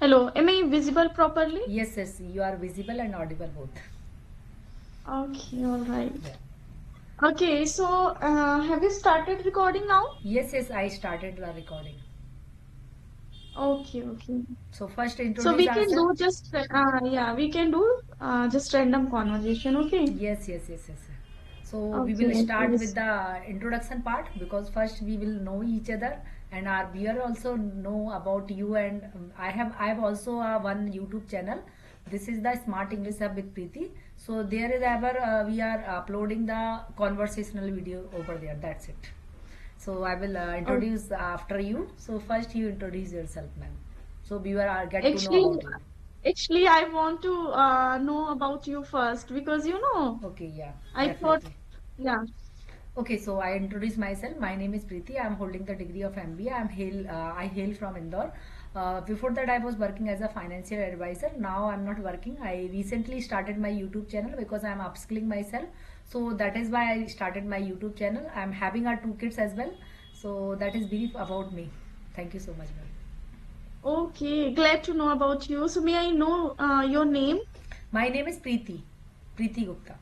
Hello, am I visible properly? Yes, yes, you are visible and audible both. Okay, all right. Yeah. Okay, so have you started recording now? Yes, yes, I started the recording. Okay, okay. So first So introduce we can ourselves. do just yeah, we can do just random conversation, okay? Yes, yes, yes, yes. So we Okay, will okay. start with the introduction part because first we will know each other and our viewer also know about you and I have also one YouTube channel. This is the Smart English Hub with Preeti. So there is ever we are uploading the conversational video over there. That's it. So I will Oh, introduce after you. So first you introduce yourself, ma'am. So viewer get to know actually, about you. I want to know about you first because Okay, yeah, I thought, definitely. yeah. Okay, so I introduce myself. My name is Preeti. I am holding the degree of MBA. I hail from Indore. Before that, I was working as a financial advisor. Now I'm not working. I recently started my YouTube channel because I'm upskilling myself. So that is why I started my YouTube channel. I'm having our two kids as well. So that is brief about me. Thank you so much, ma'am. Okay, glad to know about you. So may I know your name? My name is Preeti. Preeti Gupta.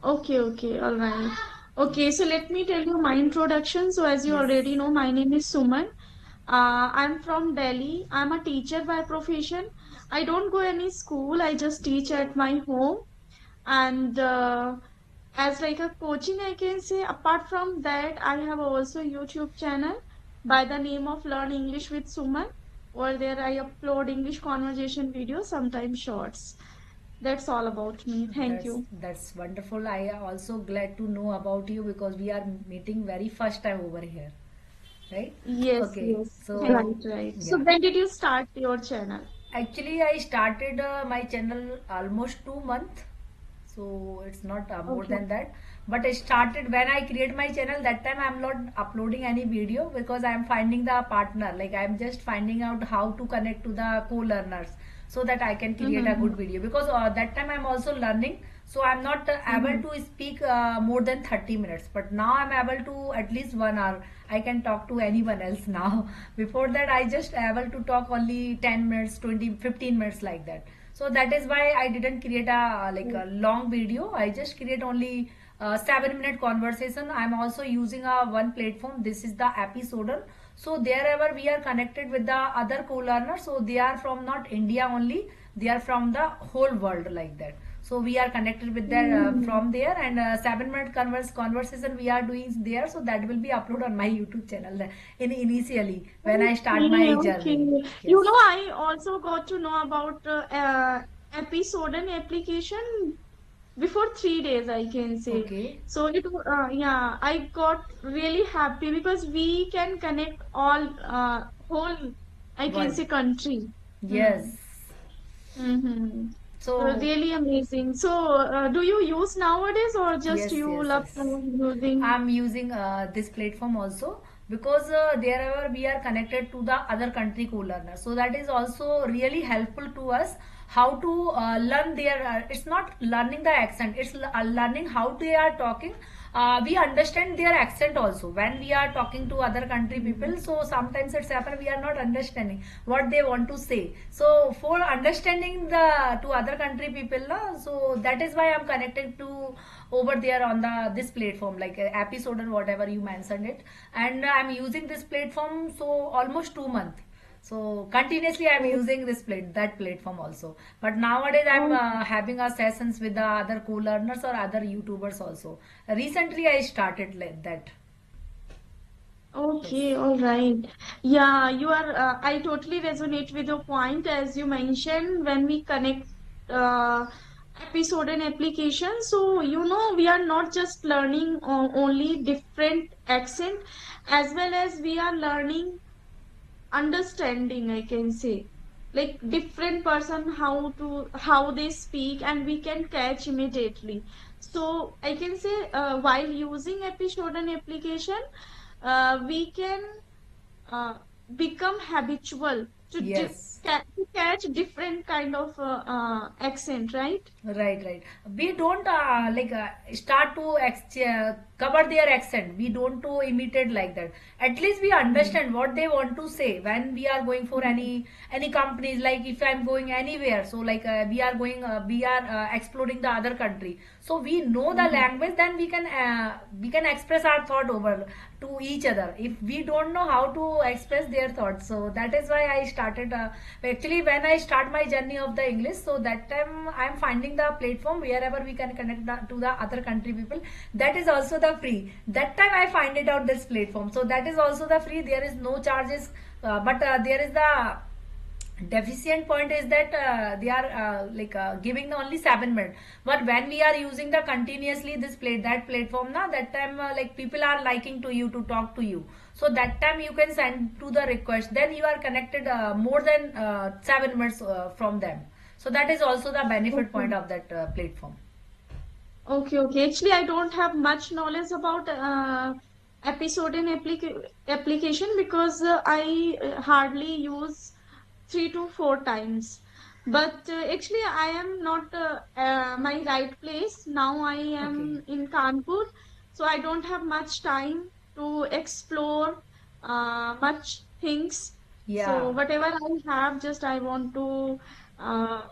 Okay, okay, all right. Okay, Yes. so let me tell you my introduction. So as you Yes. already know, my name is Suman. I'm from Delhi. I'm a teacher by profession. I don't go any school. I just teach at my home. And as like a coaching, I can say apart from that, I have also YouTube channel by the name of Learn English with Suman. Over there, I upload English conversation videos, sometimes shorts. That's all about me. Thank That's you. that's wonderful. I also glad to know about you because we are meeting very first time over here, right? Yes, Okay, yes. so Right, right. So yeah, when did you start your channel? actually I started my channel almost 2 months, so it's not more Okay. than that. But I started when I create my channel. That time I'm not uploading any video because I'm finding the partner. Like I'm just finding out how to connect to the co-learners so that I can create a Mm-hmm. good video because that time I'm also learning, so I'm not able Mm-hmm. to speak more than 30 minutes, but now I'm able to at least 1 hour. I can talk to anyone else now. Before that I just able to talk only 10 minutes, 20, 15 minutes like that. So that is why I didn't create a like a long video. I just create only 7 minute conversation. I'm also using a one platform. This is the episode. So wherever we are connected with the other co-learners, so they are from not India only, they are from the whole world like that. So we are connected with their Mm-hmm. from there, and 7 minute conversation we are doing there. So that will be uploaded on my YouTube channel in initially when I start Okay, my okay. journey. You Yes. know, I also got to know about episode and application before 3 days, I can say. Okay. So yeah, I got really happy because we can connect all whole, I can World. say, country. Hmm. Yes. Mm-hmm. So Really amazing. So, do you use nowadays or just yes, you yes, love yes. using? I'm using this platform also because wherever we are connected to the other country co-learners. So that is also really helpful to us how to learn their. It's not learning the accent. It's learning how they are talking. We understand their accent also when we are talking to other country Mm-hmm. people. So sometimes it's happen we are not understanding what they want to say. So for understanding the to other country people, na, so that is why I'm connected to over there on the this platform like episode and whatever you mentioned it, and I'm using this platform so almost 2 months. So continuously I'm Oh, using this that platform also, but nowadays I'm oh, having a sessions with the other co-learners or other YouTubers also. Recently I started like that. Yes. okay, all right. Yeah, you are. I totally resonate with your point as you mentioned when we connect uh, episode and application. So, we are not just learning only different accent, as well as we are learning understanding, I can say, like different person how they speak, and we can catch immediately. So I can say while using episode and application, we can uh, become habitual to Yes. to catch different kind of accent, right? Right, right. We don't start to cover their accent. We don't to imitate like that. At least we Mm. understand what they want to say when we are going for any companies. Like if I'm going anywhere, so like we are exploring the other country. So we know the Mhm. language, then we can express our thought over to each other. If we don't know how to express their thoughts, so that is why I started. Actually, when I start my journey of the English, so that time I'm finding the platform wherever we can connect to the other country people. That is also the free. That time I find it out this platform. So that is also the free. There is no charges, but there is the deficient point is that they are giving the only 7 minutes, but when we are using the continuously this that platform now, that time like people are liking to you to talk to you, so that time you can send to the request, then you are connected more than 7 minutes from them. So that is also the benefit point Okay. of that platform. Okay, okay. Actually, I don't have much knowledge about episode in application because I hardly use 3 to 4 times. But actually, I am not my right place. Now I Okay. am in Kanpur, so I don't have much time to explore much things. So Yeah. whatever I have, just I want to,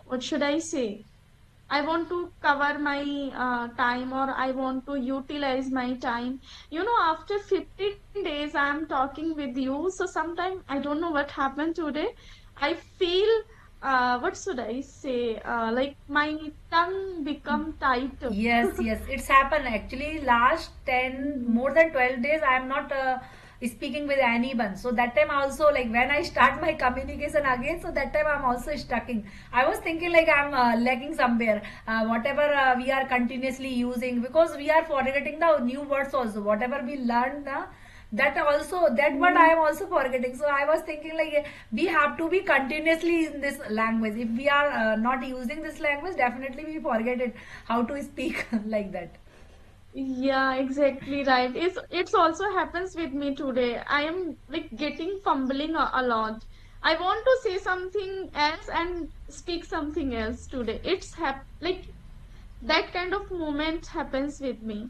what should I say? I want to cover my time, or I want to utilize my time. After 15 days, I am talking with you. So sometimes I don't know what happened today. I feel, what should I say? Like my tongue become tighter. Yes, yes, it's happened actually. Last 10, Mhm. more than 12 days, I am not speaking with anyone. So that time also, like when I start my communication again, so that time I'm also stucking. I was thinking like I'm lacking somewhere. Whatever we are continuously using, because we are forgetting the new words also. Whatever we learned, that also, that word I am also forgetting. So I was thinking like we have to be continuously in this language. If we are not using this language, definitely we forget it how to speak like that. Yeah, exactly right. It's also happens with me today. I am like getting fumbling a lot. I want to say something else and speak something else today. Like that kind of moment happens with me.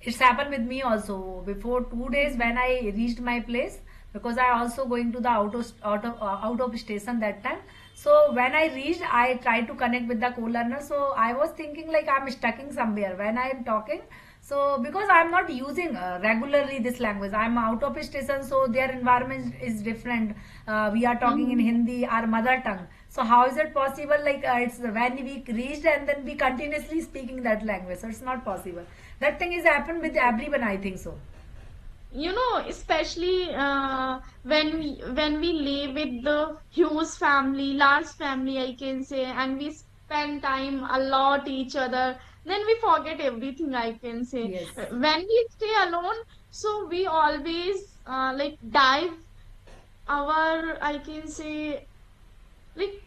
It's happened with me also before 2 days Mhm. when I reached my place, because I also going to the out of station that time. So when I reached, I tried to connect with the co-learner. So I was thinking like I'm stucking somewhere when I am talking. So because I'm not using regularly this language, I'm out of station, so their environment is different. We are talking in Mhm. Hindi, our mother tongue. So how is it possible? Like it's when we reached and then we continuously speaking that language. So it's not possible. That thing is happened with everyone, I think so. Especially when we live with the huge family, large family, I can say, and we spend time a lot each other, then we forget everything, I can say. Yes. When we stay alone, so we always like dive I can say, like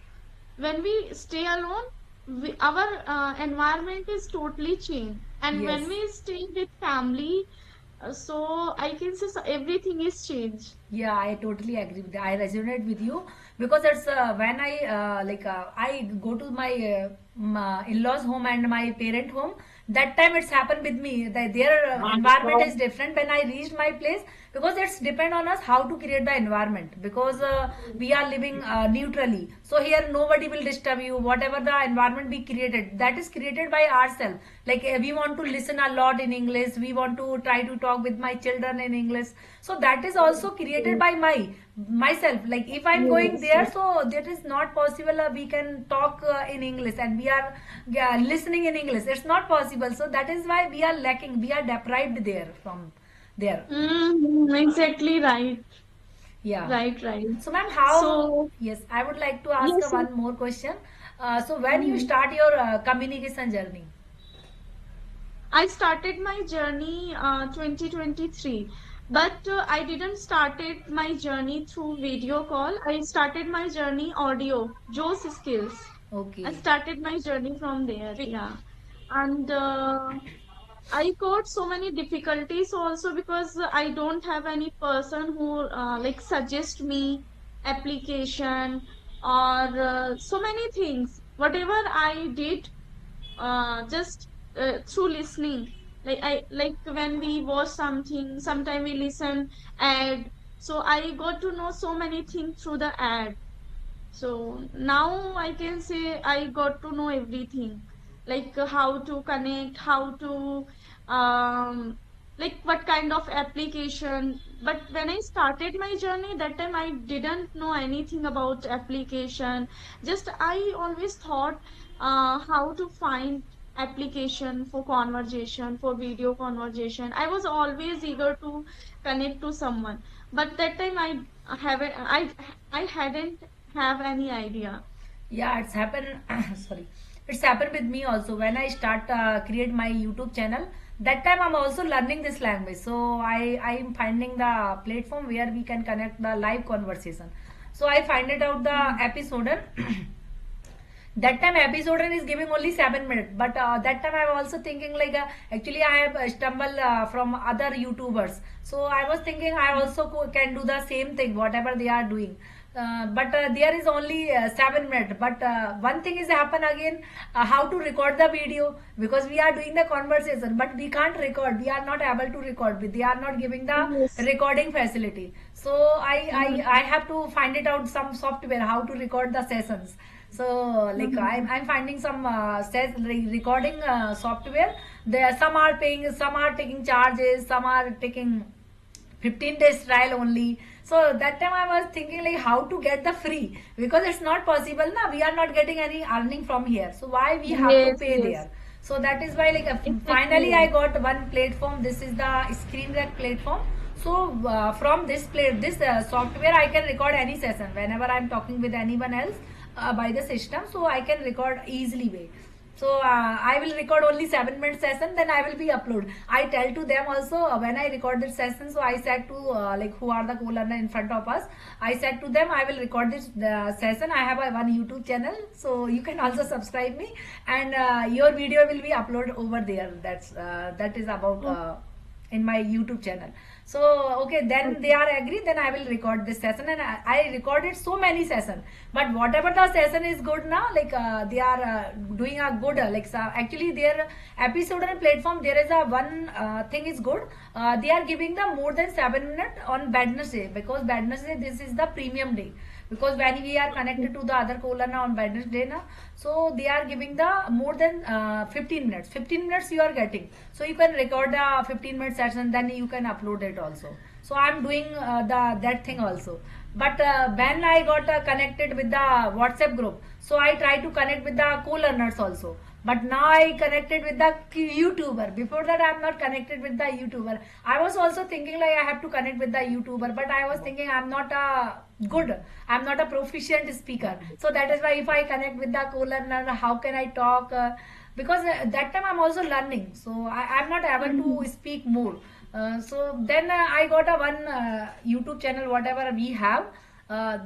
when we stay alone, our environment is totally changed, and Yes. when we stay with family, so I can say so everything is changed. Yeah, I totally agree with that. I resonate with you because it's when I go to my in-laws home and my parent home. That time it's happened with me. Their environment is different when I reached my place, because it's depend on us how to create the environment, because we are living neutrally. So here nobody will disturb you. Whatever the environment we created, that is created by ourselves. Like we want to listen a lot in English. We want to try to talk with my children in English. So that is also created by myself. Like if I'm going Yes, there, yes. so that is not possible. We can talk in English and we are listening in English. It's not possible. So that is why we are lacking. We are deprived there from there. Exactly right. Yeah. Right, right. So, ma'am, how? So, Yes, I would like to ask yes, one more question. So, when you mhm. start your communication journey? I started my journey 2023, but I didn't started my journey through video call. I started my journey audio, Joe's Skills. I Okay. started my journey from there, yeah. And I got so many difficulties also because I don't have any person who like suggest me. application, or so many things. Whatever I did, just through listening. Like when we watch something, sometime we listen ad. So I got to know so many things through the ad. So now I can say I got to know everything, like how to connect, how to um like what kind of application. But when I started my journey, that time I didn't know anything about application. Just I always thought how to find application for conversation, for video conversation. I was always eager to connect to someone, but that time I hadn't have any idea. Yeah, it's happened. Sorry, it's happened with me also. When I start create my YouTube channel, that time I'm also learning this language. So I am finding the platform where we can connect the live conversation. So I find it out the Mhm. episode. That time episode is giving only 7 minutes, but that time I'm also thinking like actually I have stumbled from other YouTubers, so I was thinking I also can do the same thing whatever they are doing. But there is only 7 minutes, but one thing is happen again, how to record the video, because we are doing the conversation but we can't record, we are not able to record, they are not giving the Yes. recording facility. So I Mhm. have to find it out some software how to record the sessions. So like Mhm. I'm finding some recording software. There some are paying, some are taking charges, some are taking 15 days trial only. So that time I was thinking like how to get the free, because it's not possible now, we are not getting any earning from here, so why we have to Yes, pay yes, there. So that is why like finally I exactly. got one platform, this is the screen rec platform. So from this software I can record any session whenever I'm talking with anyone else by the system, so I can record easily way. So I will record only 7 minute session, then I will be upload. I tell to them also when I record this session, so I said to like who are the co-learner in front of us, I said to them I will record this session, I have a one YouTube channel, so you can also subscribe me, and your video will be uploaded over there. That is about Oh, in my YouTube channel. So okay, then they okay. are agree, then I will record this session, and I recorded so many sessions. But whatever the session is good now, like they are doing a good like actually their episode and platform, there is a one thing is good. They are giving the more than 7 minutes on Wednesday, because Wednesday this is the premium day, because when we are connected to the other caller now on Wednesday now, so they are giving the more than 15 minutes, 15 minutes you are getting, so you can record the 15-minute session, then you can upload it also. So I'm doing the that thing also. But when I got connected with the WhatsApp group, so I try to connect with the co-learners also. But now I connected with the YouTuber. Before that I'm not connected with the YouTuber. I was also thinking like I have to connect with the YouTuber, but I was thinking I'm not a good, I'm not a proficient speaker. So that is why if I connect with the co-learner, how can I talk, because that time I'm also learning, so I'm not able Mhm. to speak more. So then I got a one YouTube channel whatever we have,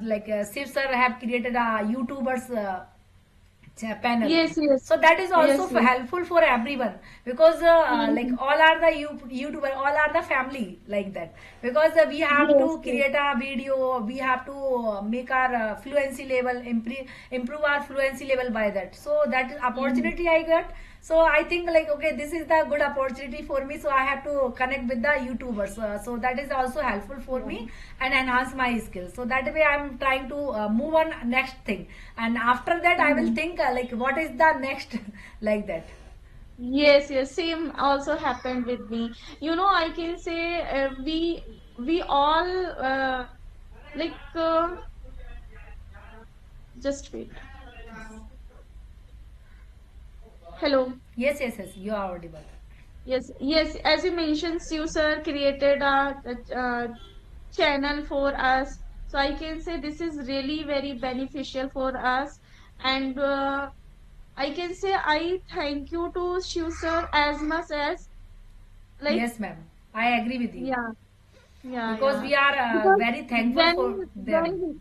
like Shiv sir have created a YouTubers panel. Yes, yes, So that is also yes, yes. helpful for everyone, because like Mhm. all are the YouTuber, all are the family like that, because we have Yes, to yes. create a video, we have to make our fluency level improve our fluency level by that. So that is Mhm. opportunity I got. So I think like okay, this is the good opportunity for me, so I have to connect with the YouTubers. So that is also helpful for Yeah. me and enhance my skills. So that way I'm trying to move on next thing, and after that I will Mhm. think like what is the next like that. Yes, yes. Same also happened with me. I can say we all like just wait. Hello. Yes, yes, yes, you are audible. Yes, yes. As you mentioned, Sue sir created a channel for us. So I can say this is really very beneficial for us. And I can say I thank you to Shiv sir as much as like, Yes, ma'am, I agree with you, yeah, yeah, because yeah. we are Because very thankful when for when them.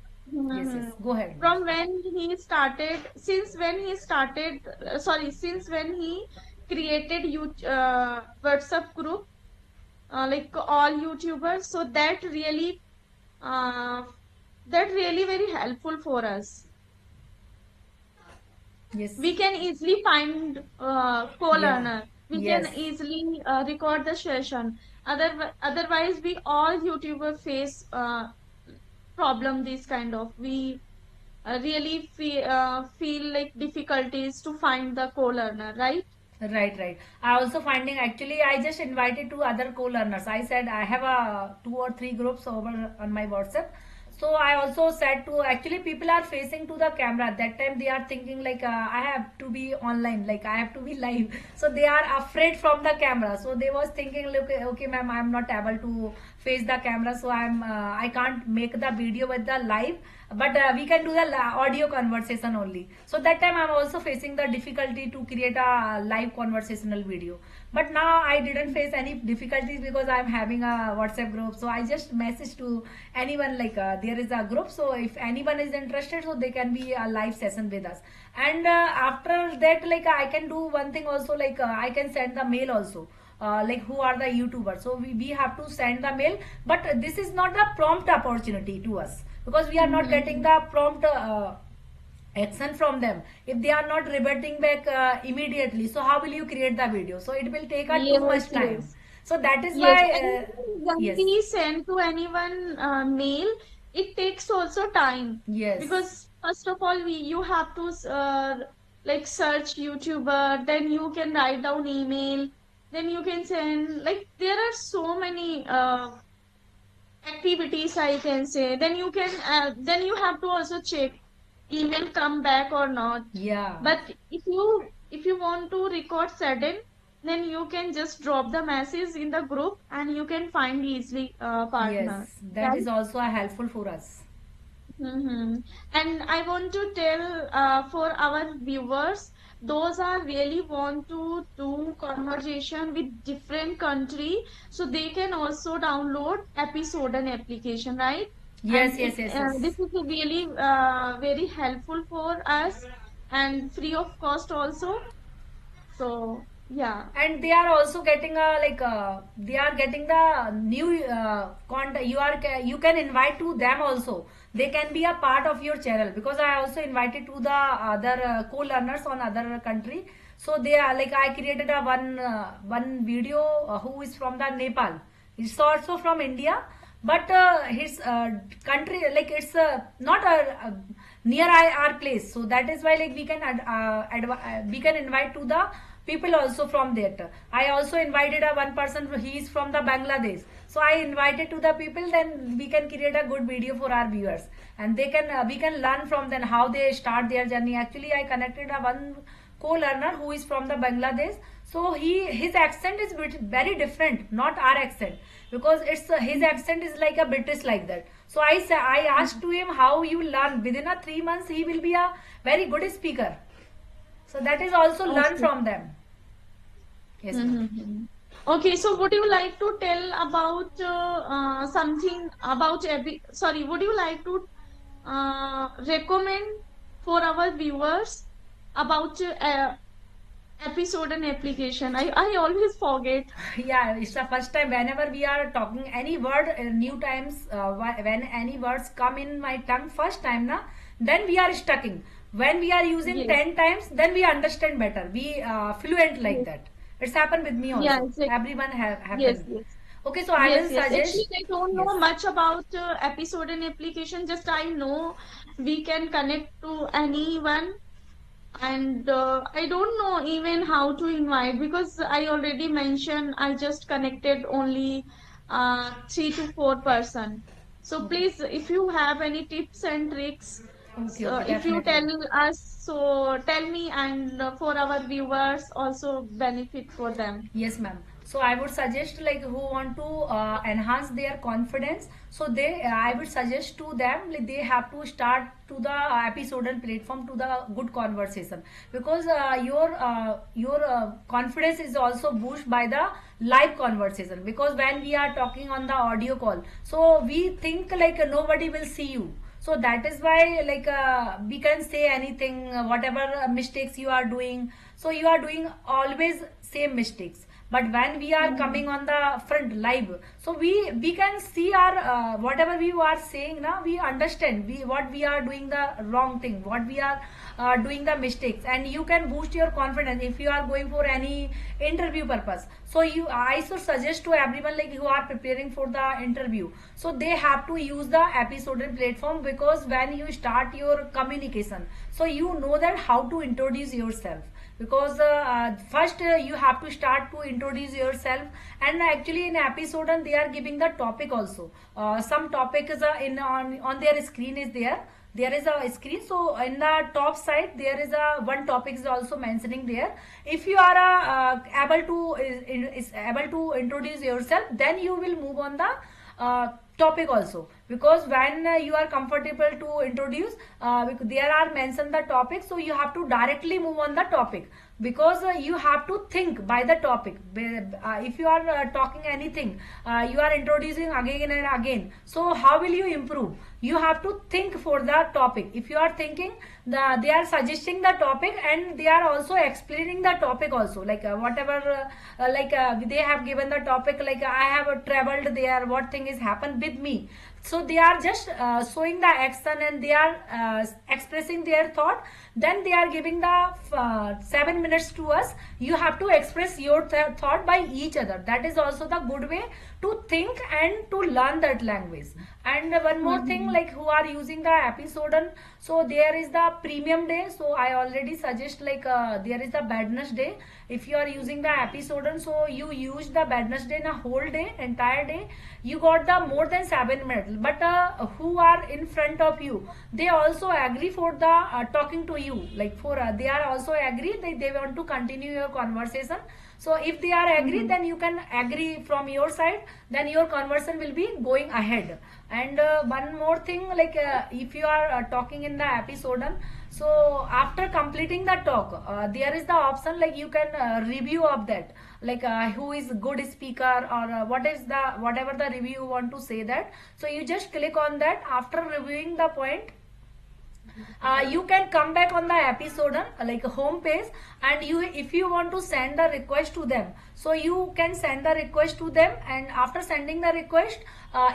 Yes, yes, Mhm. go ahead, ma'am. From when he started, since when he started, sorry, since when he created WhatsApp group, like all YouTubers, so that really uh, that really very helpful for us. Yes. We can easily find Yeah. co-learner. We can Yes. easily record the session. Otherwise, we all YouTuber face problem this kind of. We really feel like difficulties to find the co-learner, right? Right, right. I also finding actually I just invited two other co-learners. I said I have a two or three groups over on my WhatsApp. So I also said to actually people are facing to the camera. That time they are thinking like I have to be online, like I have to be live. So they are afraid from the camera. So they was thinking, look, okay, ma'am, I'm not able to face the camera, so I can't make the video with the live, but we can do the audio conversation only. So that time I'm also facing the difficulty to create a live conversational video. But now I didn't face any difficulties because I'm having a WhatsApp group. So I just message to anyone like there is a group. So if anyone is interested, so they can be a live session with us. And after that, like I can do one thing also, like I can send the mail also. Like who are the YouTubers, so we have to send the mail, but this is not a prompt opportunity to us because we are not getting Mm-hmm. the prompt action from them. If they are not reverting back immediately, so how will you create the video? So it will take a too Yes, much time. yes. So that is Yes, why and when yes, we send to anyone mail, it takes also time yes, because first of all, you have to like search YouTuber, then you can write down email, then you can send. Like there are so many activities I can say. Then you have to also check email come back or not. yeah. But if you want to record sudden, then you can just drop the message in the group and you can find easily a Yes, partner, that is right? also a helpful for us. Mm-hmm. And I want to tell for our viewers, those are really want to do conversation with different country, so they can also download episode and application, right? Yes, And yes, yes, this yes. is a really very helpful for us and free of cost also. So yeah. And they are also getting a like they are getting the new content. You can invite to them also. They can be a part of your channel because I also invited to the other co-learners on other country. So they are like I created a one video who is from the Nepal. He's also from India, but his country like it's not near our place. So that is why like we can we can invite to the people also from that. I also invited a one person, he is from the Bangladesh. So I invited to the people, then we can create a good video for our viewers, and they can we can learn from them how they start their journey. Actually I connected a one co-learner who is from the Bangladesh. So his accent is very different, not our accent, because it's his accent is like a British like that. So I asked to him how you learn. Within a 3 months he will be a very good speaker. So that is also learn Okay. from them. Yes, ma'am. Mm-hmm. Okay, so would you like to tell about something about sorry, would you like to recommend for our viewers about episode and application? I always forget. Yeah, it's the first time whenever we are talking any word, new times, when any words come in my tongue first time, na, then we are stucking. When we are using Yes, 10 times, then we understand better. We fluent like yes, that. It's happened with me yeah, also. exactly. Everyone have Yes, happened. yes. Okay, so I Yes, will yes. Actually, suggest. I don't Yes. know much about episode and application. Just I know we can connect to anyone, and I don't know even how to invite because I already mentioned I just connected only 3 to 4 person. So Okay. please, if you have any tips and tricks, Okay, so okay, if you definitely. tell us, so tell me, and for our viewers also benefit for them. Yes, ma'am. So I would suggest like who want to enhance their confidence. So I would suggest to them like they have to start to the episodal platform to the good conversation, because your confidence is also boosted by the live conversation. Because when we are talking on the audio call, so we think like nobody will see you. So that is why like we can say anything, whatever mistakes you are doing. So you are doing always same mistakes, but when we are coming on the front live, so we can see our whatever we are saying now, we understand we what we are doing the wrong thing, what we are doing the mistakes, and you can boost your confidence if you are going for any interview purpose. So I should suggest to everyone like who are preparing for the interview, so they have to use the episode platform, because when you start your communication, so you know that how to introduce yourself, because first you have to start to introduce yourself. And actually in episode and they are giving the topic also, some topic is on their screen is there is a screen, so in the top side there is a one topic is also mentioning there. If you are able to is able to introduce yourself, then you will move on the topic also, because when you are comfortable to introduce, there are mentioned the topic, so you have to directly move on the topic, because you have to think by the topic. If you are talking anything, you are introducing again and again, so how will you improve? You have to think for the topic. If you are thinking, they are suggesting the topic and they are also explaining the topic also, like whatever they have given the topic, like I have traveled there, what thing is happened with me. So they are just showing the action and they are expressing their thought. Then they are giving the 7 minutes to us. You have to express your thought by each other. That is also the good way to think and to learn that language. And one more thing, like who are using the episode, so there is the premium day. So I already suggest like there is the badness day. If you are using the episode, so you use the badness day in a whole day, entire day, you got the more than 7 minutes. But who are in front of you, they also agree for the talking to you, like for they are also agree, they want to continue your conversation. So if they are agree, then you can agree from your side, then your conversation will be going ahead. And one more thing, like if you are talking in the episode, so after completing the talk, there is the option like you can review of that, like who is good speaker, or what is the whatever the review you want to say that. So you just click on that. After reviewing the point, you can come back on the episode like home page, and you if you want to send the request to them, so you can send the request to them. And after sending the request,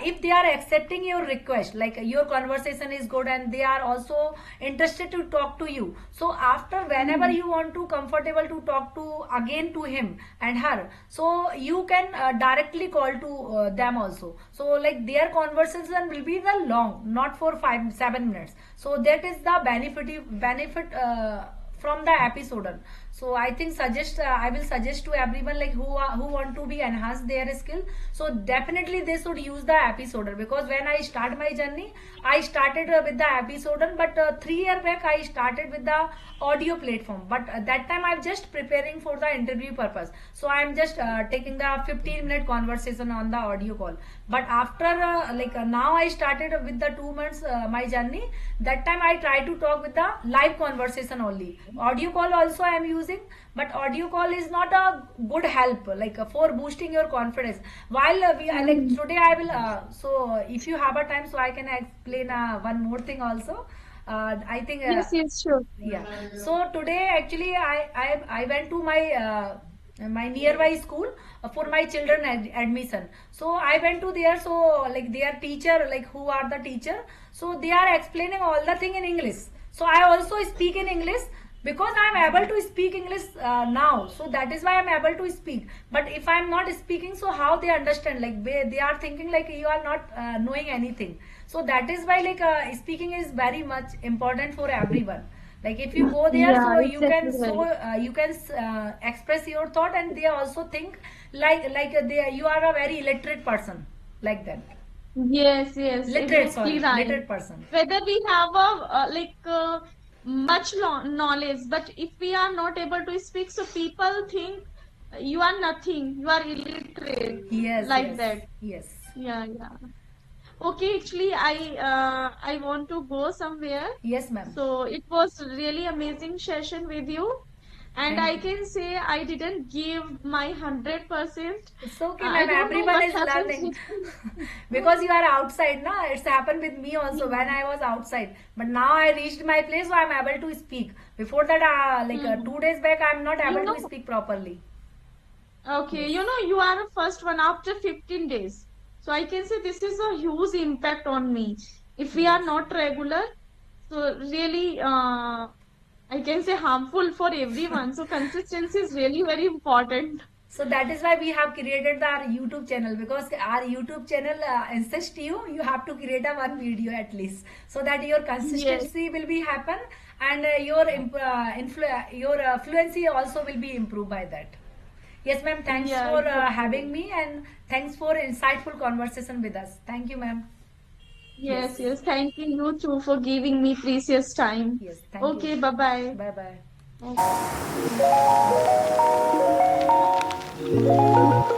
if they are accepting your request, like your conversation is good and they are also interested to talk to you, so after whenever you want to comfortable to talk to again to him and her, so you can directly call to them also. So like their conversation will be the long, not for 5-7 minutes. So that is the benefit from the episode. So I think I will suggest to everyone like who want to be enhance their skill, so definitely they should use the episode, because when I start my journey, I started with the episode, but 3 years back I started with the audio platform. But that time I'm just preparing for the interview purpose, so I'm just taking the 15-minute conversation on the audio call. But after now I started with the 2 months my journey. That time I try to talk with the live conversation only. Audio call also I am using, but audio call is not a good help like for boosting your confidence. While we like today I will so if you have a time, so I can explain one more thing also. I think Yes, yes, sure. yeah. So today actually I went to my nearby school for my children admission. So I went to there, so like their teacher, like who are the teacher, so they are explaining all the thing in English. So I also speak in English, because I am able to speak English now, so that is why I am able to speak. But if I am not speaking, so how they understand? Like they are thinking like you are not knowing anything. So that is why like speaking is very much important for everyone. Like if you go there, Yeah, so you can exactly right. you can express your thought, and they also think like they you are a very illiterate person, like that. Yes, yes, Literate, exactly sorry, right. literate person. Whether we have a much knowledge, but if we are not able to speak, so people think you are nothing, you are illiterate, Yes, like yes, that. yes. Yeah, yeah. Okay, actually, I want to go somewhere. Yes, ma'am. So it was really amazing session with you, and Thank I you. can say I didn't give my 100%. It's okay, I ma'am. don't know Everyone what is happens learning. with Because you are outside, na? It's happened with me also when I was outside. But now I reached my place, so I'm able to speak. Before that, Hmm. 2 days back, I'm not You able know, to speak properly. Okay, Yes. you are the first one after 15 days. So I can say this is a huge impact on me. If we are Yes. not regular, so really, I can say harmful for everyone. So consistency is really very important. So that is why we have created our YouTube channel, because our YouTube channel insists you have to create a one video at least, so that your Yes, consistency will be happen, and your fluency also will be improved by that. Yes, ma'am. Thanks yeah, for exactly. having me, and thanks for insightful conversation with us. Thank you, ma'am. Yes. Yes, yes. Thank you too for giving me precious time. Yes. Thank you. Okay, bye bye. Bye bye.